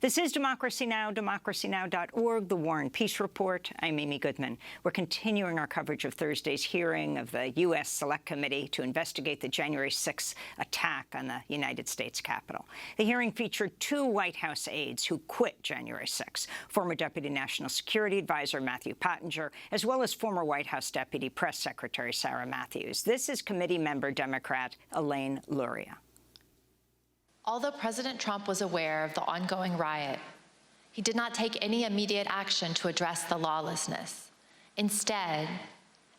This is Democracy Now!, democracynow.org, The War and Peace Report. I'm Amy Goodman. We're continuing our coverage of Thursday's hearing of the U.S. Select Committee to investigate the January 6th attack on the United States Capitol. The hearing featured two White House aides who quit January 6th, former Deputy National Security Advisor Matthew Pottinger, as well as former White House Deputy Press Secretary Sarah Matthews. This is committee member Democrat Elaine Luria. Although President Trump was aware of the ongoing riot, he did not take any immediate action to address the lawlessness. Instead,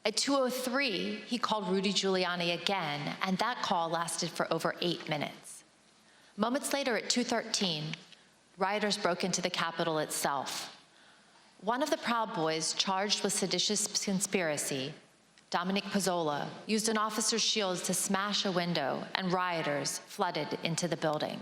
at 2:03, he called Rudy Giuliani again, and that call lasted for over 8 minutes. Moments later, at 2:13, rioters broke into the Capitol itself. One of the Proud Boys charged with seditious conspiracy, Dominic Pezzola, used an officer's shield to smash a window, and rioters flooded into the building.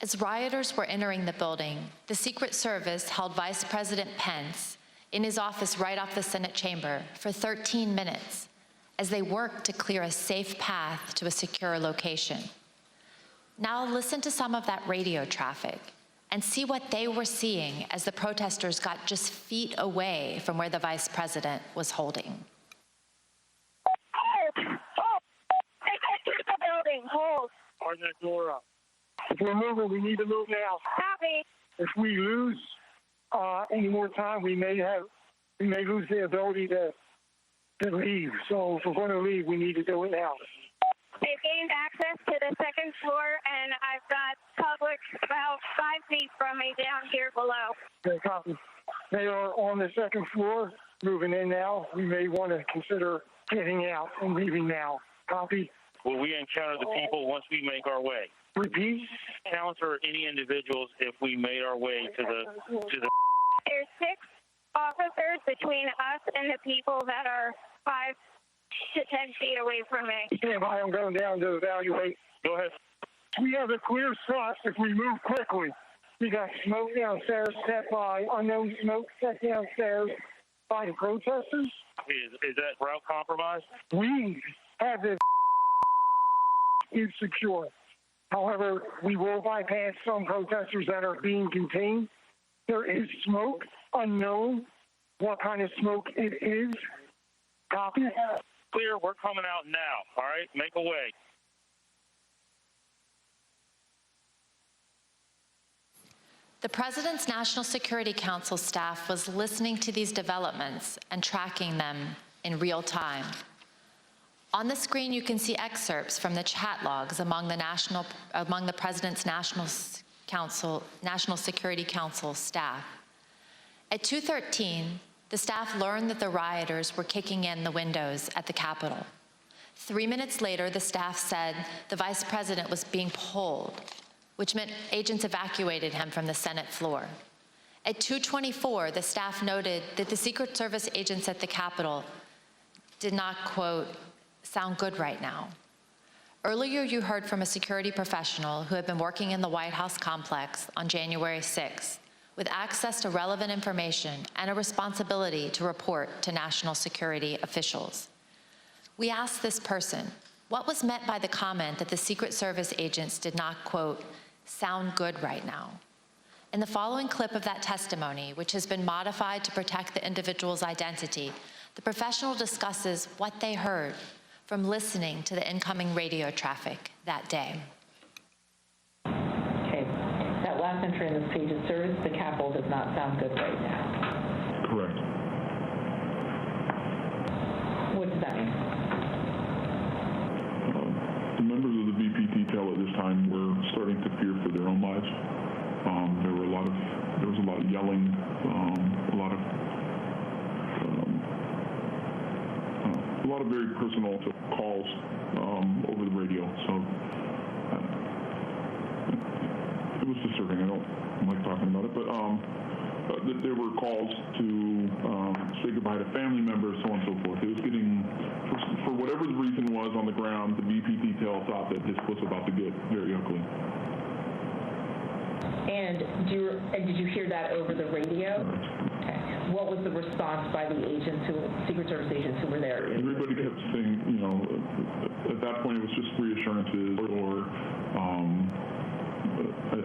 As rioters were entering the building, the Secret Service held Vice President Pence in his office right off the Senate chamber for 13 minutes as they worked to clear a safe path to a secure location. Now listen to some of that radio traffic and see what they were seeing as the protesters got just feet away from where the Vice President was holding. Hold! Hold! They got through the building! Hold! Turn that door up. If we're moving, we need to move now. Copy. If we lose any more time, we may lose the ability to leave. So if we're going to leave, we need to do it now. They've gained access to the second floor, and I've got public about 5 feet from me down here below. Okay, copy. They are on the second floor, moving in now. We may want to consider getting out and leaving now. Copy. Will we encounter the people once we make our way? Repeat. Counter any individuals if we made our way to the. There's 6 officers between us and the people that are 5 to 10 feet away from me. Stand by. I'm going down to evaluate. Go ahead. We have a clear shot if we move quickly. We got smoke downstairs set by unknown smoke set downstairs by the protesters. Is that route compromised? We have this is secure. However, we will bypass some protesters that are being contained. There is smoke, unknown what kind of smoke it is. Copy. Clear, we're coming out now, all right? Make a way. The President's National Security Council staff was listening to these developments and tracking them in real time. On the screen, you can see excerpts from the chat logs among the President's National Security Council staff. At 2:13, the staff learned that the rioters were kicking in the windows at the Capitol. 3 minutes later, the staff said the Vice President was being pulled, which meant agents evacuated him from the Senate floor. At 2:24, the staff noted that the Secret Service agents at the Capitol did not, quote, sound good right now. Earlier, you heard from a security professional who had been working in the White House complex on January 6th with access to relevant information and a responsibility to report to national security officials. We asked this person, what was meant by the comment that the Secret Service agents did not, quote, sound good right now? In the following clip of that testimony, which has been modified to protect the individual's identity, the professional discusses what they heard from listening to the incoming radio traffic that day. Okay, that last entry in this page of service, the Capitol does not sound good right now. Correct. What does that mean? The members of the VP detail at this time were starting to fear for their own lives. There was a lot of yelling, a lot of very personal calls over the radio. So that there were calls to say goodbye to family members, so on and so forth. It was getting, for whatever the reason was on the ground, the VP detail thought that this was about to get very ugly. And did you hear that over the radio? Okay. What was the response by the agents, Secret Service agents who were there? Everybody kept saying, at that point it was just reassurances, or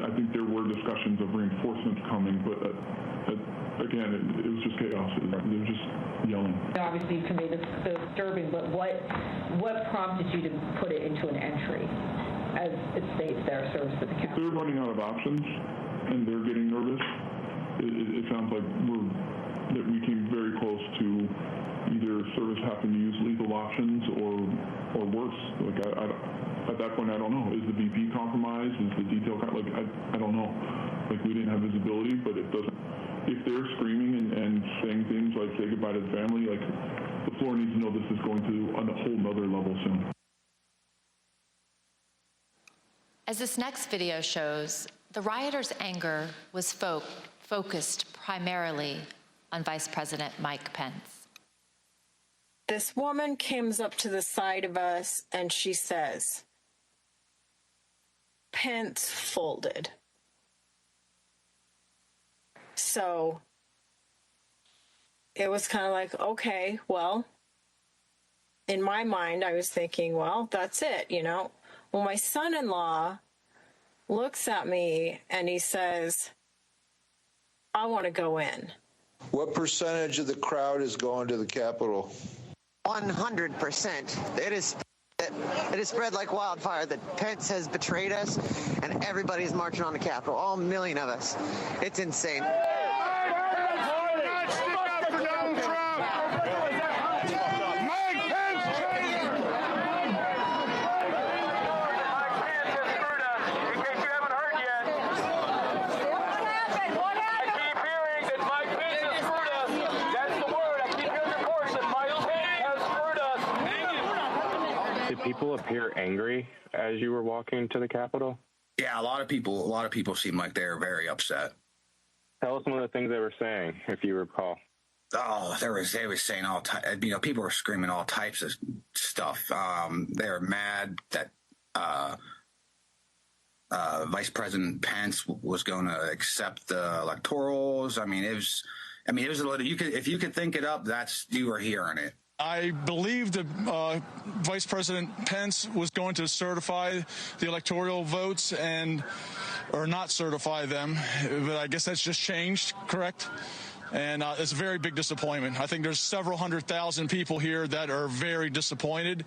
I think there were discussions of reinforcements coming, but again, it was just chaos. They were just yelling. Obviously, you conveyed the disturbing, but what prompted you to put it into an entry? As it states there, service at the Capitol. They're running out of options, and they're getting nervous. It sounds like that we came very close to either service having to use lethal options or worse. Like at that point, I don't know. Is the VP compromised? Is the detail I don't know. Like, we didn't have visibility, but it doesn't. If they're screaming and saying things like "say goodbye to the family," like, the floor needs to know this is going to a whole nother level soon. As this next video shows, the rioters' anger was focused primarily on Vice President Mike Pence. This woman comes up to the side of us and she says, "Pence folded." So it was kind of like, okay, well, in my mind, I was thinking, well, that's it, Well, my son-in-law looks at me and he says, "I want to go in." What percentage of the crowd is going to the Capitol? 100%. It is spread like wildfire that Pence has betrayed us, and everybody's marching on the Capitol, all million of us. It's insane. People appear angry as you were walking to the Capitol? Yeah, a lot of people seem like they're very upset. Tell us some of the things they were saying, if you recall. Oh, they were saying all types. People were screaming all types of stuff. They were mad that Vice President Pence was going to accept the electorals. It was a little. If you could think it up, you were hearing it. I believe that Vice President Pence was going to certify the electoral votes or not certify them, but I guess that's just changed, correct? And it's a very big disappointment. I think there's several 100,000 people here that are very disappointed.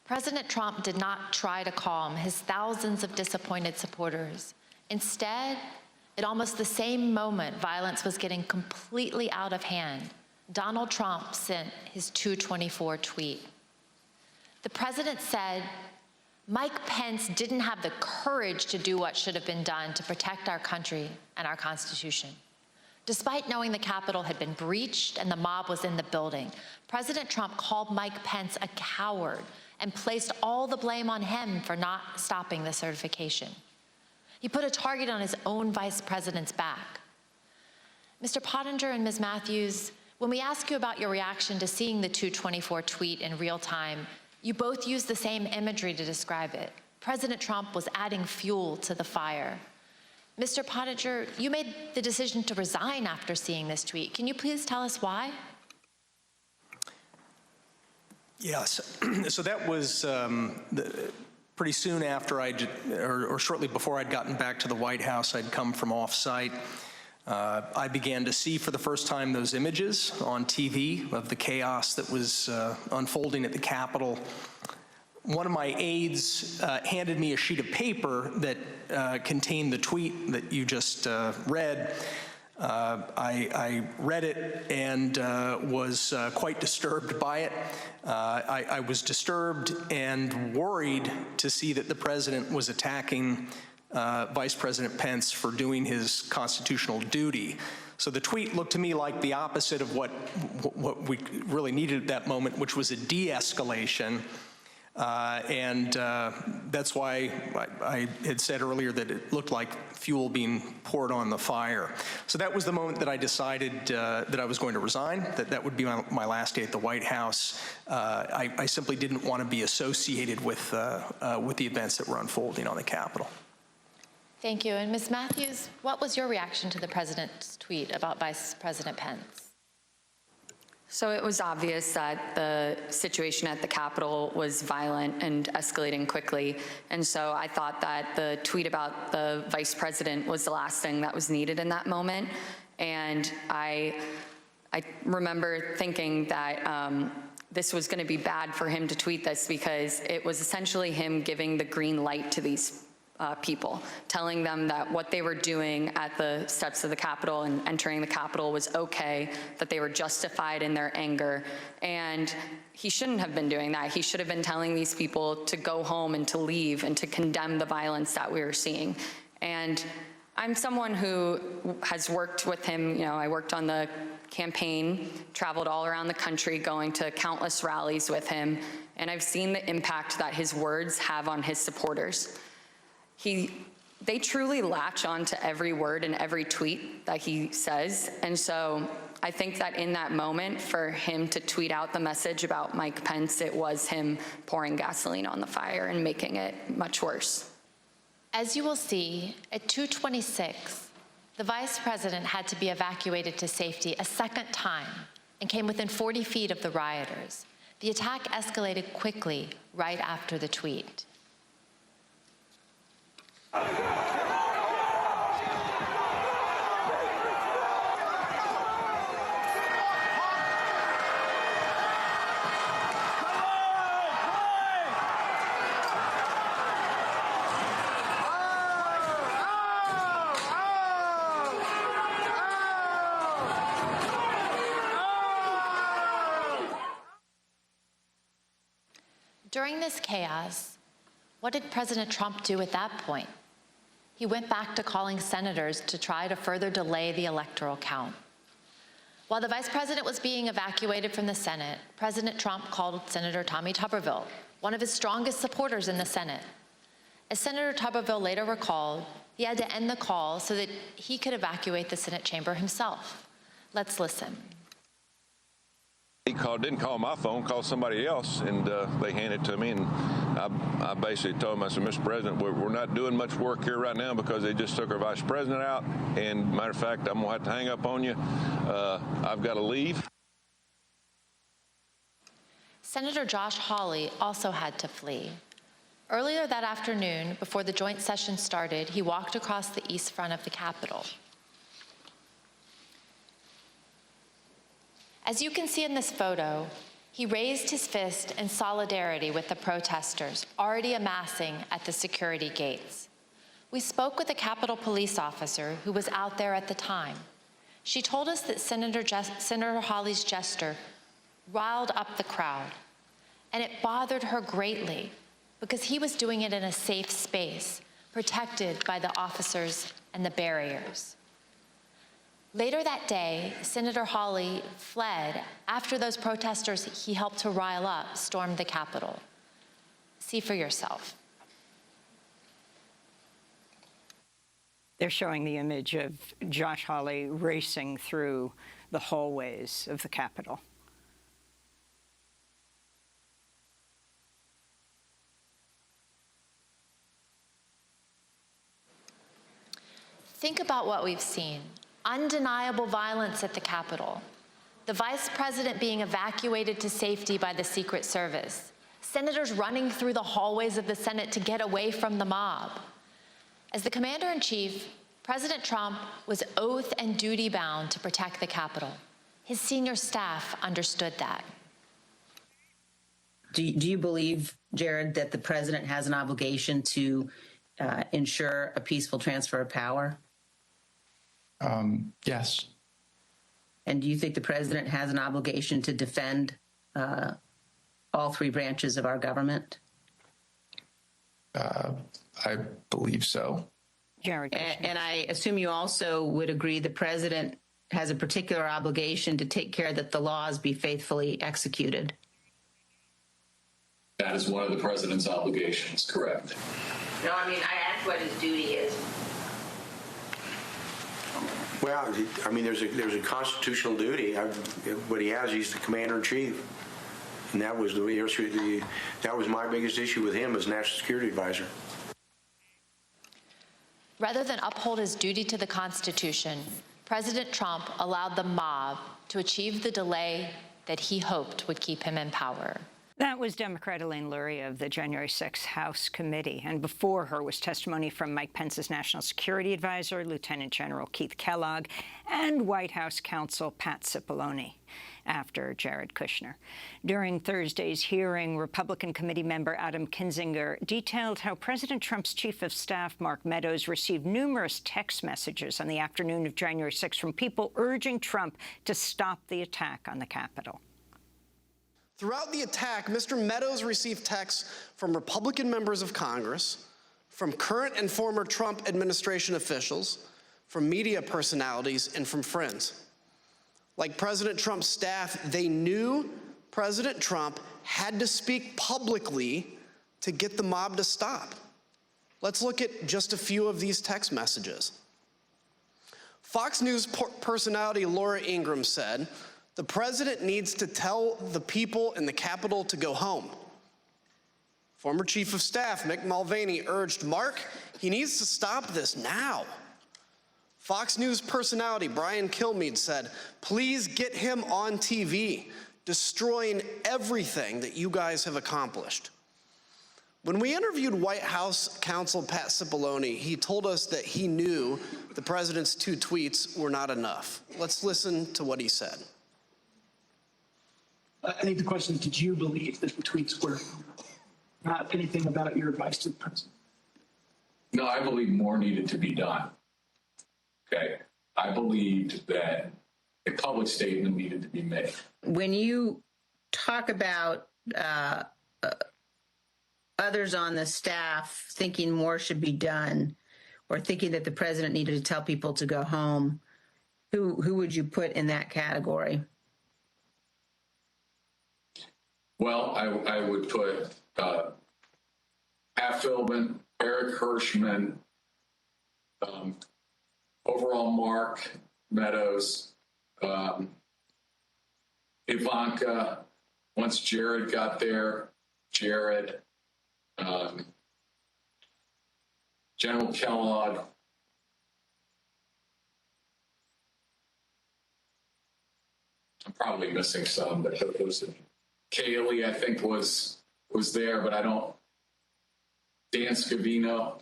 President Trump did not try to calm his thousands of disappointed supporters. Instead, at almost the same moment violence was getting completely out of hand, Donald Trump sent his 224 tweet. The president said, "Mike Pence didn't have the courage to do what should have been done to protect our country and our Constitution." Despite knowing the Capitol had been breached and the mob was in the building, President Trump called Mike Pence a coward and placed all the blame on him for not stopping the certification. He put a target on his own vice president's back. Mr. Pottinger and Ms. Matthews, when we ask you about your reaction to seeing the 224 tweet in real time, you both used the same imagery to describe it. President Trump was adding fuel to the fire. Mr. Pottinger, you made the decision to resign after seeing this tweet. Can you please tell us why? Yes. So that was pretty soon after or shortly before I'd gotten back to the White House. I'd come from off-site. I began to see for the first time those images on TV of the chaos that was unfolding at the Capitol. One of my aides handed me a sheet of paper that contained the tweet that you just read. I read it and was quite disturbed by it. I was disturbed and worried to see that the president was attacking Vice President Pence for doing his constitutional duty. So the tweet looked to me like the opposite of what we really needed at that moment, which was a de-escalation. And that's why I had said earlier that it looked like fuel being poured on the fire. So that was the moment that I decided that I was going to resign, that would be my last day at the White House. I simply didn't want to be associated with the events that were unfolding on the Capitol. Thank you. And Ms. Matthews, what was your reaction to the president's tweet about Vice President Pence? So it was obvious that the situation at the Capitol was violent and escalating quickly. And so I thought that the tweet about the vice president was the last thing that was needed in that moment. And I remember thinking that this was going to be bad for him to tweet this, because it was essentially him giving the green light to these people, telling them that what they were doing at the steps of the Capitol and entering the Capitol was okay, that they were justified in their anger. And he shouldn't have been doing that. He should have been telling these people to go home and to leave and to condemn the violence that we were seeing. And I'm someone who has worked with him. I worked on the campaign, traveled all around the country, going to countless rallies with him, and I've seen the impact that his words have on his supporters. They truly latch on to every word and every tweet that he says. And so I think that in that moment, for him to tweet out the message about Mike Pence, it was him pouring gasoline on the fire and making it much worse. As you will see, at 2:26, the vice president had to be evacuated to safety a second time and came within 40 feet of the rioters. The attack escalated quickly right after the tweet. During this chaos, what did President Trump do at that point? He went back to calling senators to try to further delay the electoral count. While the vice president was being evacuated from the Senate, President Trump called Senator Tommy Tuberville, one of his strongest supporters in the Senate. As Senator Tuberville later recalled, he had to end the call so that he could evacuate the Senate chamber himself. Let's listen. He didn't call my phone, called somebody else, and they handed it to me. And I basically told him, I said, Mr. President, we're not doing much work here right now because they just took our vice president out. And matter of fact, I'm going to have to hang up on you. I've got to leave. Senator Josh Hawley also had to flee. Earlier that afternoon, before the joint session started, he walked across the east front of the Capitol. As you can see in this photo, he raised his fist in solidarity with the protesters already amassing at the security gates. We spoke with a Capitol police officer who was out there at the time. She told us that Senator Hawley's gesture riled up the crowd, and it bothered her greatly because he was doing it in a safe space, protected by the officers and the barriers. Later that day, Senator Hawley fled after those protesters he helped to rile up stormed the Capitol. See for yourself. They're showing the image of Josh Hawley racing through the hallways of the Capitol. Think about what we've seen. Undeniable violence at the Capitol, the vice president being evacuated to safety by the Secret Service, senators running through the hallways of the Senate to get away from the mob. As the commander-in-chief, President Trump was oath and duty bound to protect the Capitol. His senior staff understood that. Do you believe, Jared, that the president has an obligation to ensure a peaceful transfer of power? Yes. And do you think the president has an obligation to defend all three branches of our government? I believe so. Jared. And I assume you also would agree the president has a particular obligation to take care that the laws be faithfully executed. That is one of the president's obligations, correct. No, I mean, I asked what his duty is. Well, I mean, there's a constitutional duty. What he has, he's the commander-in-chief. And that was the issue. That was my biggest issue with him as National Security Advisor. Rather than uphold his duty to the Constitution, President Trump allowed the mob to achieve the delay that he hoped would keep him in power. That was Democrat Elaine Luria of the January 6th House Committee. And before her was testimony from Mike Pence's National Security Advisor, Lieutenant General Keith Kellogg, and White House counsel Pat Cipollone, after Jared Kushner. During Thursday's hearing, Republican committee member Adam Kinzinger detailed how President Trump's chief of staff, Mark Meadows, received numerous text messages on the afternoon of January 6th from people urging Trump to stop the attack on the Capitol. Throughout the attack, Mr. Meadows received texts from Republican members of Congress, from current and former Trump administration officials, from media personalities, and from friends. Like President Trump's staff, they knew President Trump had to speak publicly to get the mob to stop. Let's look at just a few of these text messages. Fox News personality Laura Ingraham said, "The president needs to tell the people in the Capitol to go home." Former Chief of Staff Mick Mulvaney urged Mark, he needs to stop this now. Fox News personality Brian Kilmeade said, "Please get him on TV, destroying everything that you guys have accomplished." When we interviewed White House counsel Pat Cipollone, he told us that he knew the president's 2 tweets were not enough. Let's listen to what he said. I think the question is, did you believe that the tweets were not anything about your advice to the president? No, I believe more needed to be done. Okay. I believed that a public statement needed to be made. When you talk about others on the staff thinking more should be done, or thinking that the president needed to tell people to go home, who would you put in that category? Well, I would put Pat Philbin, Eric Hirschman, overall Mark Meadows, Ivanka, once Jared got there, Jared, General Kellogg, I'm probably missing some, but those Kaylee, I think, was there, but I don't. Dan Scavino.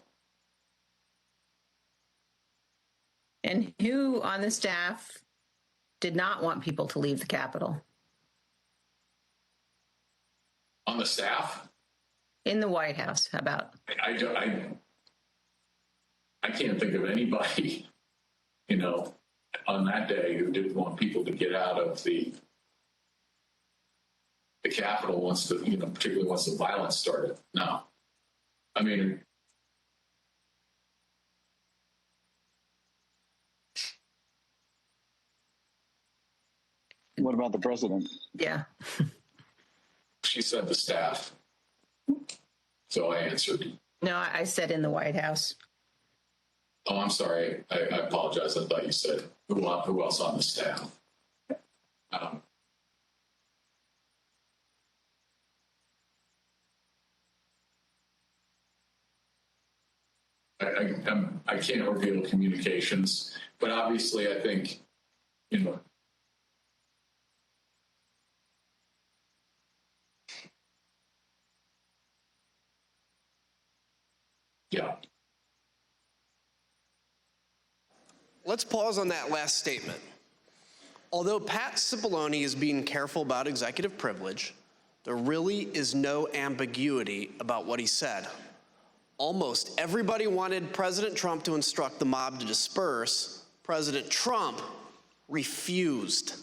And who on the staff did not want people to leave the Capitol? On the staff? In the White House, how about? I can't think of anybody, on that day who didn't want people to get out of the Capitol once particularly once the violence started. No. I mean, what about the president? Yeah. She said the staff. So I answered. No, I said in the White House. Oh, I'm sorry. I apologize. I thought you said who else on the staff. I can't reveal communications, but obviously I think, yeah. Let's pause on that last statement. Although Pat Cipollone is being careful about executive privilege, there really is no ambiguity about what he said. Almost everybody wanted President Trump to instruct the mob to disperse. President Trump refused.